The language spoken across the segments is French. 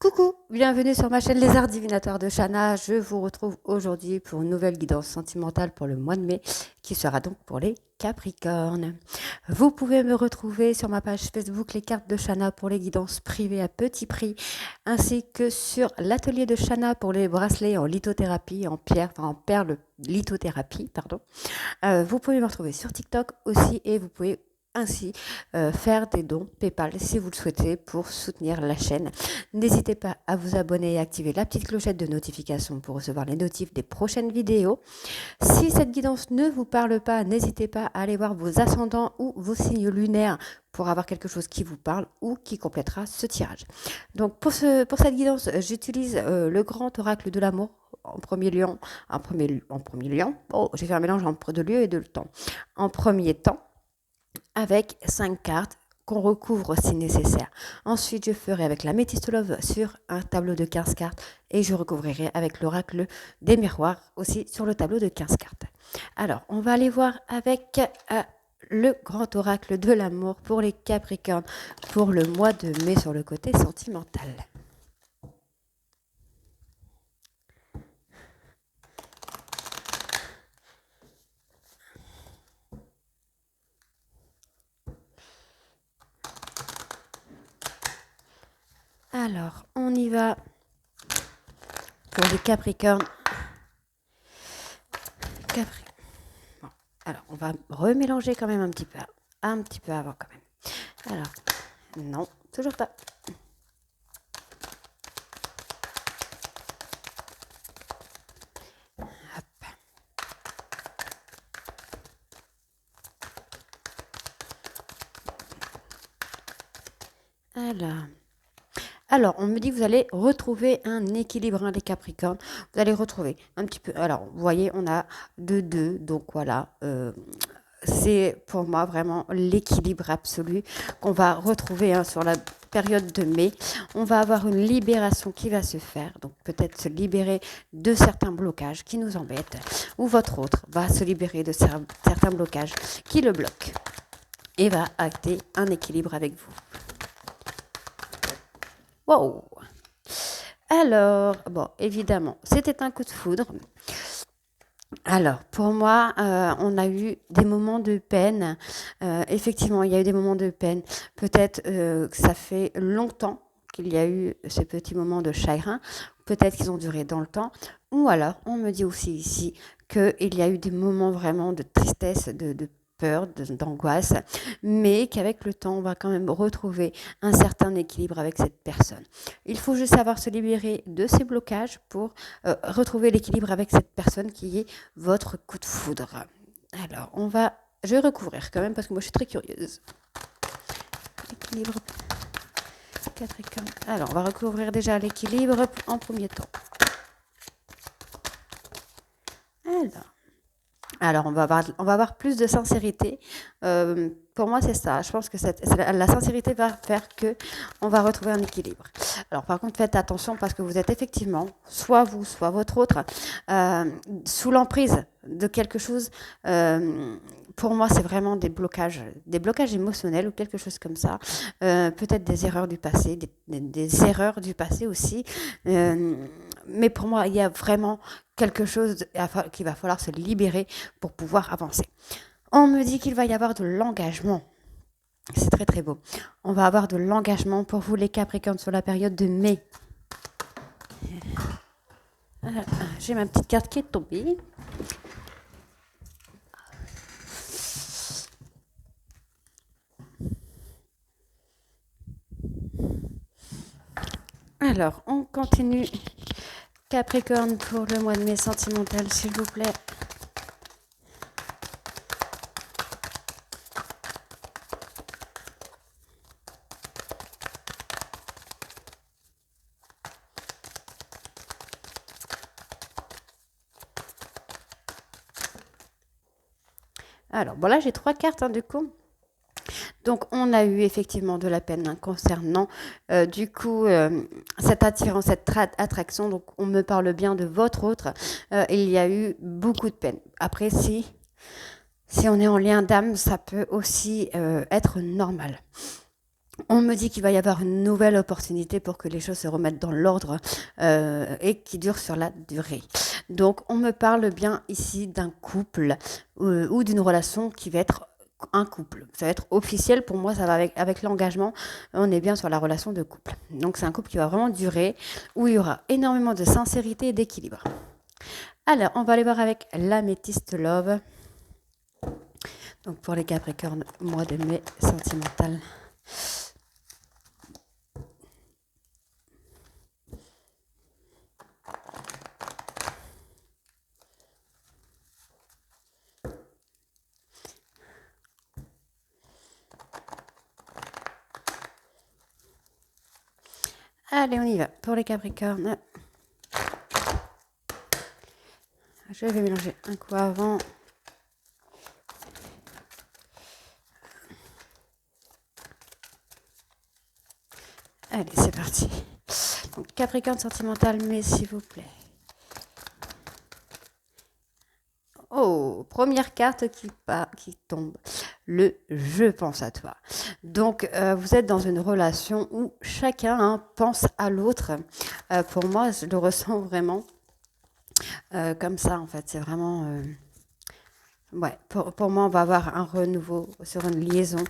Coucou, bienvenue sur ma chaîne Les Arts Divinatoires de Shana. Je vous retrouve aujourd'hui pour une nouvelle guidance sentimentale pour le mois de mai qui sera donc pour les Capricornes. Vous pouvez me retrouver sur ma page Facebook Les Cartes de Shana pour les guidances privées à petit prix ainsi que sur l'atelier de Shana pour les bracelets en lithothérapie, en pierre, enfin en perles lithothérapie, pardon. Vous pouvez me retrouver sur TikTok aussi et vous pouvez ainsi faire des dons PayPal si vous le souhaitez pour soutenir la chaîne. N'hésitez pas à vous abonner et activer la petite clochette de notification pour recevoir les notifs des prochaines vidéos. Si cette guidance ne vous parle pas, n'hésitez pas à aller voir vos ascendants ou vos signes lunaires pour avoir quelque chose qui vous parle ou qui complétera ce tirage. Donc pour cette guidance, j'utilise le grand oracle de l'amour en premier lieu, j'ai fait un mélange entre de lieu et de temps. En premier temps, avec 5 cartes qu'on recouvre si nécessaire. Ensuite, je ferai avec la Métiste Love sur un tableau de 15 cartes et je recouvrirai avec l'oracle des miroirs aussi sur le tableau de 15 cartes. Alors, on va aller voir avec le grand oracle de l'amour pour les Capricornes pour le mois de mai sur le côté sentimental. Alors, on y va pour les Capricornes. Bon, alors, on va remélanger quand même un petit peu avant quand même. Alors, non, toujours pas. Hop. Alors, on me dit que vous allez retrouver un équilibre, les Capricornes. Vous allez retrouver un petit peu. Alors, vous voyez, on a 2, donc voilà. C'est pour moi vraiment l'équilibre absolu qu'on va retrouver sur la période de mai. On va avoir une libération qui va se faire, donc peut-être se libérer de certains blocages qui nous embêtent, ou votre autre va se libérer de certains blocages qui le bloquent et va acter un équilibre avec vous. Wow! Alors, bon, évidemment, c'était un coup de foudre. Alors, pour moi, on a eu des moments de peine. Effectivement, il y a eu des moments de peine. Peut-être que ça fait longtemps qu'il y a eu ces petits moments de chagrin. Peut-être qu'ils ont duré dans le temps. Ou alors, on me dit aussi ici qu'il y a eu des moments vraiment de tristesse, de peur, d'angoisse, mais qu'avec le temps, on va quand même retrouver un certain équilibre avec cette personne. Il faut juste savoir se libérer de ces blocages pour retrouver l'équilibre avec cette personne qui est votre coup de foudre. Alors, je vais recouvrir quand même parce que moi je suis très curieuse. L'équilibre. Alors, on va recouvrir déjà l'équilibre en premier temps. Alors, on va avoir plus de sincérité. Pour moi, c'est ça. Je pense que la sincérité va faire que on va retrouver un équilibre. Alors, par contre, faites attention parce que vous êtes effectivement, soit vous, soit votre autre, sous l'emprise de quelque chose. Pour moi, c'est vraiment des blocages émotionnels ou quelque chose comme ça. Peut-être des erreurs du passé, des erreurs du passé aussi. Mais pour moi, il y a vraiment quelque chose qu'il va falloir se libérer pour pouvoir avancer. On me dit qu'il va y avoir de l'engagement. C'est très très beau. On va avoir de l'engagement pour vous les Capricornes sur la période de mai. J'ai ma petite carte qui est tombée. Alors, on continue. Capricorne pour le mois de mai sentimental, s'il vous plaît. Alors, bon là, j'ai 3 cartes du coup. Donc, on a eu effectivement de la peine concernant cette attirance, cette attraction. Donc, on me parle bien de votre autre. Il y a eu beaucoup de peine. Après, si on est en lien d'âme, ça peut aussi être normal. On me dit qu'il va y avoir une nouvelle opportunité pour que les choses se remettent dans l'ordre et qui dure sur la durée. Donc, on me parle bien ici d'un couple ou d'une relation qui va être un couple. Ça va être officiel. Pour moi, ça va avec l'engagement. On est bien sur la relation de couple. Donc, c'est un couple qui va vraiment durer, où il y aura énormément de sincérité et d'équilibre. Alors, on va aller voir avec l'améthyste love. Donc, pour les Capricornes, mois de mai sentimental. Allez, on y va. Pour les Capricornes, je vais mélanger un coup avant. Allez, c'est parti. Donc, Capricorne sentimental, mais s'il vous plaît. Oh, première carte qui tombe. Le je pense à toi. Donc, vous êtes dans une relation où chacun pense à l'autre. Pour moi, je le ressens vraiment comme ça, en fait. C'est vraiment... ouais, pour moi, on va avoir un renouveau sur une liaison.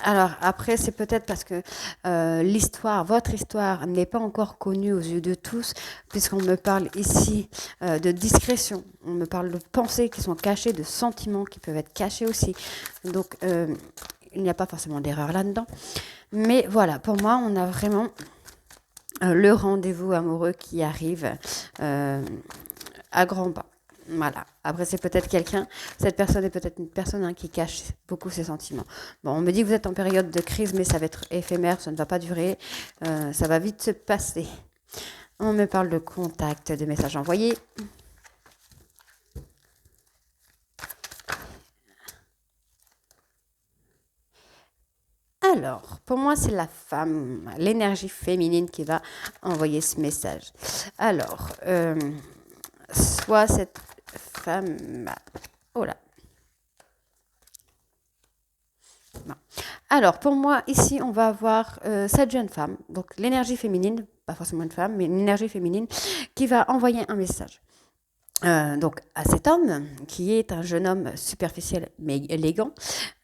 Alors après, c'est peut-être parce que votre histoire n'est pas encore connue aux yeux de tous, puisqu'on me parle ici de discrétion, on me parle de pensées qui sont cachées, de sentiments qui peuvent être cachés aussi. Donc il n'y a pas forcément d'erreur là-dedans. Mais voilà, pour moi, on a vraiment le rendez-vous amoureux qui arrive à grands pas. Voilà. Après, c'est peut-être cette personne est peut-être une personne qui cache beaucoup ses sentiments. Bon, on me dit que vous êtes en période de crise, mais ça va être éphémère, ça ne va pas durer, ça va vite se passer. On me parle de contact, de messages envoyés. Alors, pour moi, c'est la femme, l'énergie féminine qui va envoyer ce message. Alors, soit cette femme... Oh là. Non. Alors, pour moi, ici, on va avoir cette jeune femme, donc l'énergie féminine, pas forcément une femme, mais une énergie féminine, qui va envoyer un message. Donc à cet homme, qui est un jeune homme superficiel mais élégant,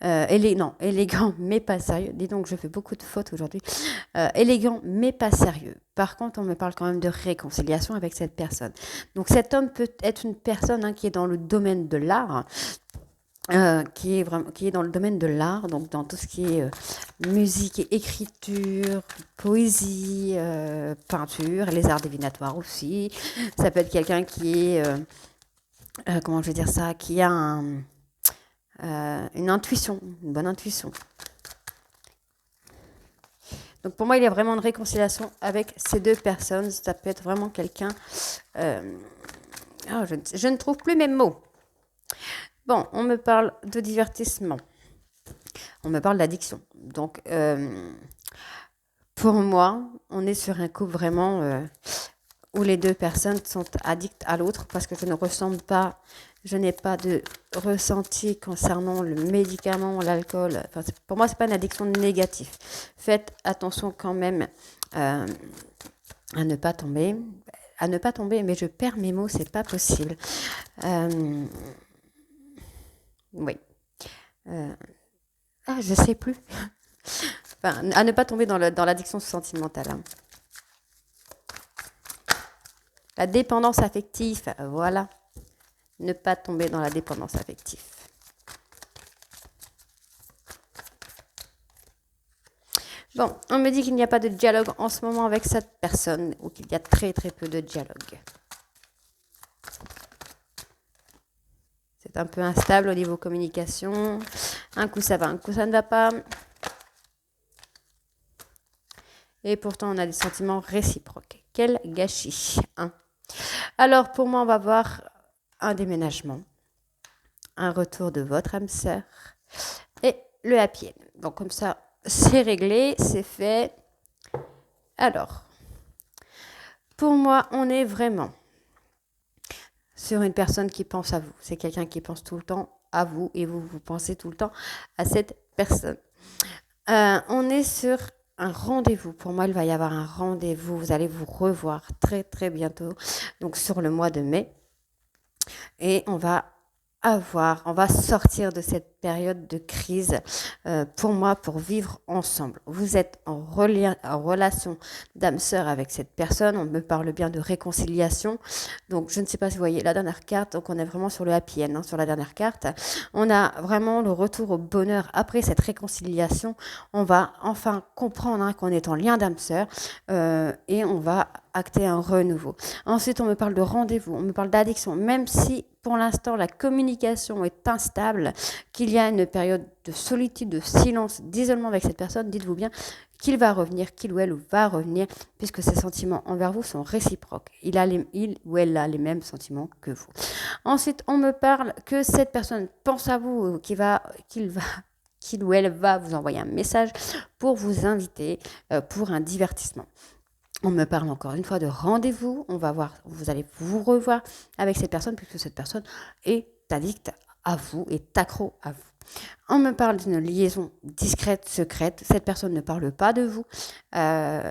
non, élégant mais pas sérieux. Dis donc, je fais beaucoup de fautes aujourd'hui. Élégant mais pas sérieux. Par contre, on me parle quand même de réconciliation avec cette personne. Donc cet homme peut être une personne qui est dans le domaine de l'art, qui est dans le domaine de l'art, donc dans tout ce qui est musique et écriture, poésie, peinture, les arts divinatoires aussi. Ça peut être quelqu'un qui est, comment je vais dire ça, qui a une intuition, une bonne intuition. Donc pour moi, il y a vraiment une réconciliation avec ces deux personnes. Ça peut être vraiment quelqu'un... je ne trouve plus mes mots. Bon, on me parle de divertissement. On me parle d'addiction. Donc, pour moi, on est sur un couple vraiment où les deux personnes sont addictes à l'autre parce que je n'ai pas de ressenti concernant le médicament, l'alcool. Enfin, pour moi, c'est pas une addiction négative. Faites attention quand même à ne pas tomber. À ne pas tomber, mais je perds mes mots, c'est pas possible. Oui. Je sais plus. Enfin, à ne pas tomber dans l'addiction sentimentale. La dépendance affective, voilà. Ne pas tomber dans la dépendance affective. Bon, on me dit qu'il n'y a pas de dialogue en ce moment avec cette personne, ou qu'il y a très très peu de dialogue. C'est un peu instable au niveau communication. Un coup ça va, un coup ça ne va pas. Et pourtant on a des sentiments réciproques. Quel gâchis, hein. Alors pour moi on va voir un déménagement, un retour de votre âme sœur et le happy end. Donc comme ça c'est réglé, c'est fait. Alors, pour moi on est vraiment sur une personne qui pense à vous. C'est quelqu'un qui pense tout le temps à vous et vous pensez tout le temps à cette personne. On est sur un rendez-vous. Pour moi, il va y avoir un rendez-vous. Vous allez vous revoir très très bientôt, donc sur le mois de mai. Et on va sortir de cette période de crise, pour moi, pour vivre ensemble. Vous êtes en relation d'âme-sœur avec cette personne. On me parle bien de réconciliation. Donc, je ne sais pas si vous voyez la dernière carte. Donc, on est vraiment sur le happy end, hein, sur la dernière carte. On a vraiment le retour au bonheur après cette réconciliation. On va enfin comprendre, hein, qu'on est en lien d'âme-sœur, et on va acter un renouveau. Ensuite, on me parle de rendez-vous, on me parle d'addiction, même si pour l'instant la communication est instable, qu'il y a une période de solitude, de silence, d'isolement avec cette personne, dites-vous bien qu'il va revenir, qu'il ou elle va revenir, puisque ses sentiments envers vous sont réciproques. Il ou elle a les mêmes sentiments que vous. Ensuite, on me parle que cette personne pense à vous, qu'il ou elle va vous envoyer un message pour vous inviter, pour un divertissement. On me parle encore une fois de rendez-vous. Vous allez vous revoir avec cette personne puisque cette personne est addicte à vous, est accro à vous. On me parle d'une liaison discrète, secrète. Cette personne ne parle pas de vous,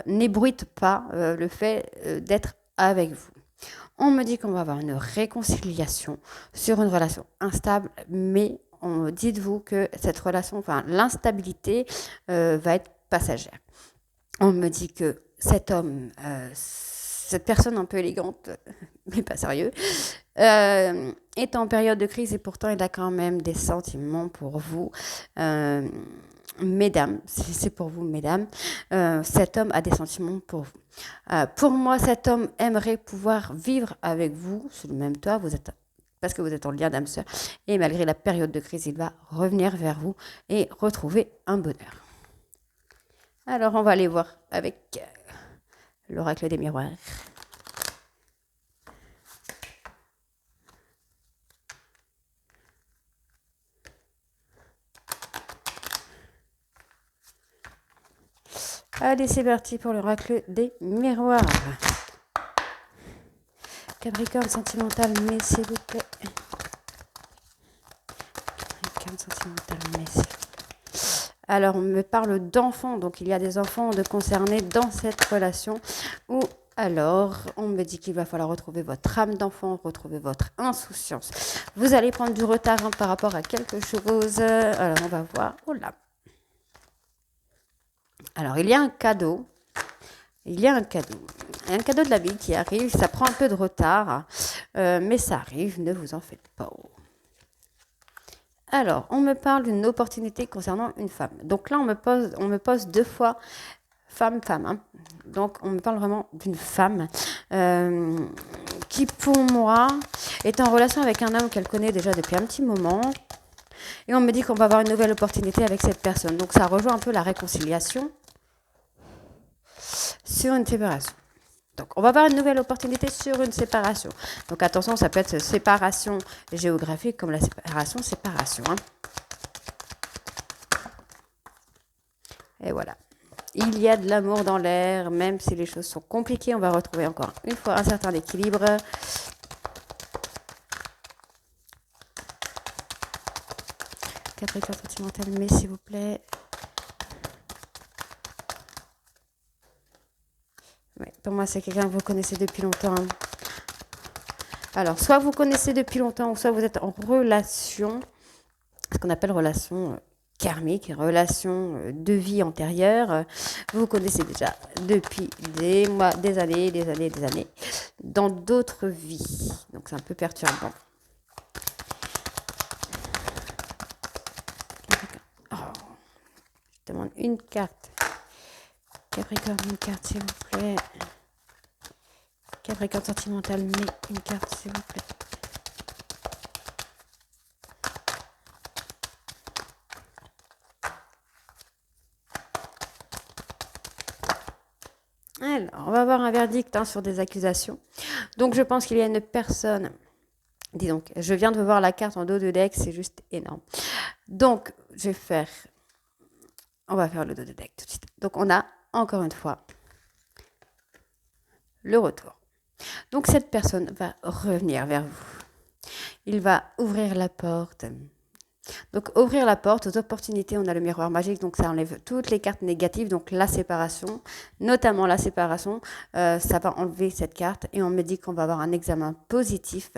n'ébruite pas le fait d'être avec vous. On me dit qu'on va avoir une réconciliation sur une relation instable, mais dites-vous que cette relation, enfin l'instabilité, va être passagère. On me dit que cet homme, cette personne un peu élégante, mais pas sérieux, est en période de crise et pourtant il a quand même des sentiments pour vous. Mesdames, si c'est pour vous, mesdames, cet homme a des sentiments pour vous. Pour moi, cet homme aimerait pouvoir vivre avec vous sous le même toit. Parce que vous êtes en lien d'âme sœur. Et malgré la période de crise, il va revenir vers vous et retrouver un bonheur. Alors, on va aller voir avec l'oracle des miroirs. Allez, c'est parti pour l'oracle des miroirs. Capricorne sentimental, mais s'il vous plaît. Capricorne sentimental, mais s'il vous plaît. Alors, on me parle d'enfants, donc il y a des enfants de concernés dans cette relation. Ou alors, on me dit qu'il va falloir retrouver votre âme d'enfant, retrouver votre insouciance. Vous allez prendre du retard, hein, par rapport à quelque chose. Alors, on va voir. Oh là. Alors, il y a un cadeau. Il y a un cadeau. Un cadeau de la vie qui arrive. Ça prend un peu de retard, mais ça arrive. Ne vous en faites pas. Alors, on me parle d'une opportunité concernant une femme. Donc là, on me pose deux fois femme. Hein. Donc, on me parle vraiment d'une femme qui, pour moi, est en relation avec un homme qu'elle connaît déjà depuis un petit moment. Et on me dit qu'on va avoir une nouvelle opportunité avec cette personne. Donc, ça rejoint un peu la réconciliation sur une séparation. Donc, on va avoir une nouvelle opportunité sur une séparation. Donc, attention, ça peut être séparation géographique comme la séparation. Hein. Et voilà. Il y a de l'amour dans l'air, même si les choses sont compliquées, on va retrouver encore une fois un certain équilibre. Capricorne sentimental, mais s'il vous plaît. Ouais, pour moi, c'est quelqu'un que vous connaissez depuis longtemps. Hein. Alors, soit vous connaissez depuis longtemps, ou soit vous êtes en relation, ce qu'on appelle relation karmique, relation de vie antérieure. Vous connaissez déjà depuis des mois, des années, dans d'autres vies. Donc, c'est un peu perturbant. Oh, je demande une carte. Capricorne, une carte, s'il vous plaît. Capricorne sentimental, mais une carte, s'il vous plaît. Alors, on va avoir un verdict, hein, sur des accusations. Donc, je pense qu'il y a une personne. Dis donc, je viens de voir la carte en dos de deck, c'est juste énorme. Donc, on va faire le dos de deck tout de suite. Donc, on a, encore une fois, le retour. Donc, cette personne va revenir vers vous. Il va ouvrir la porte Donc, ouvrir la porte aux opportunités, on a le miroir magique, donc ça enlève toutes les cartes négatives, donc la séparation, notamment la séparation, ça va enlever cette carte et on me dit qu'on va avoir un examen positif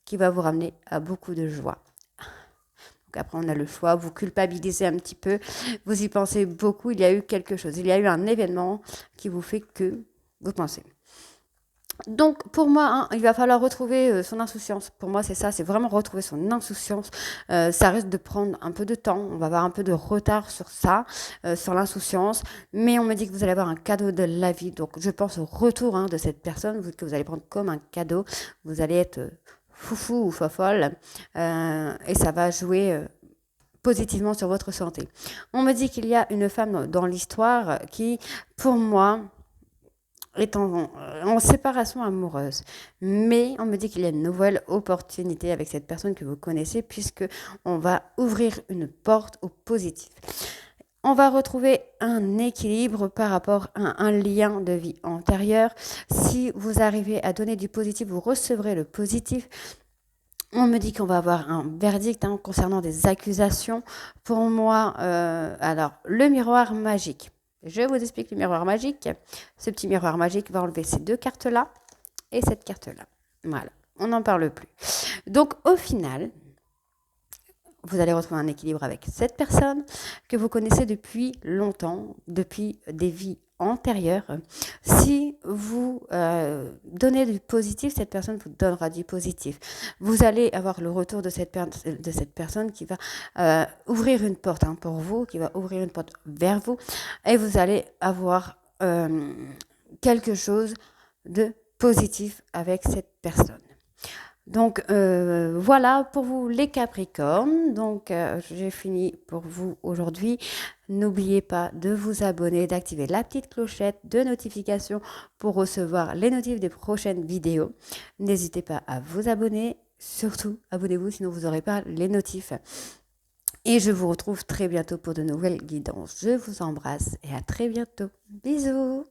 qui va vous ramener à beaucoup de joie. Donc après, on a le choix, vous culpabilisez un petit peu, vous y pensez beaucoup, il y a eu quelque chose, il y a eu un événement qui vous fait que vous pensez. Donc pour moi, hein, il va falloir retrouver son insouciance. Pour moi, c'est ça, c'est vraiment retrouver son insouciance. Ça risque de prendre un peu de temps, on va avoir un peu de retard sur ça, sur l'insouciance, mais on me dit que vous allez avoir un cadeau de la vie. Donc je pense au retour de cette personne que vous allez prendre comme un cadeau. Vous allez être foufou ou fofolle et ça va jouer positivement sur votre santé. On me dit qu'il y a une femme dans l'histoire qui, pour moi, est en séparation amoureuse. Mais on me dit qu'il y a une nouvelle opportunité avec cette personne que vous connaissez puisque on va ouvrir une porte au positif. On va retrouver un équilibre par rapport à un lien de vie antérieur. Si vous arrivez à donner du positif, vous recevrez le positif. On me dit qu'on va avoir un verdict concernant des accusations. Pour moi, alors, le miroir magique. Je vous explique le miroir magique. Ce petit miroir magique va enlever ces deux cartes-là et cette carte-là. Voilà, on n'en parle plus. Donc, au final, vous allez retrouver un équilibre avec cette personne que vous connaissez depuis longtemps, depuis des vies antérieures. Si vous donnez du positif, cette personne vous donnera du positif. Vous allez avoir le retour de cette personne qui va ouvrir une porte pour vous, qui va ouvrir une porte vers vous, et vous allez avoir quelque chose de positif avec cette personne. Donc voilà pour vous les Capricornes. Donc j'ai fini pour vous aujourd'hui. N'oubliez pas de vous abonner, d'activer la petite clochette de notification pour recevoir les notifs des prochaines vidéos. N'hésitez pas à vous abonner. Surtout, abonnez-vous, sinon vous n'aurez pas les notifs. Et je vous retrouve très bientôt pour de nouvelles guidances. Je vous embrasse et à très bientôt. Bisous!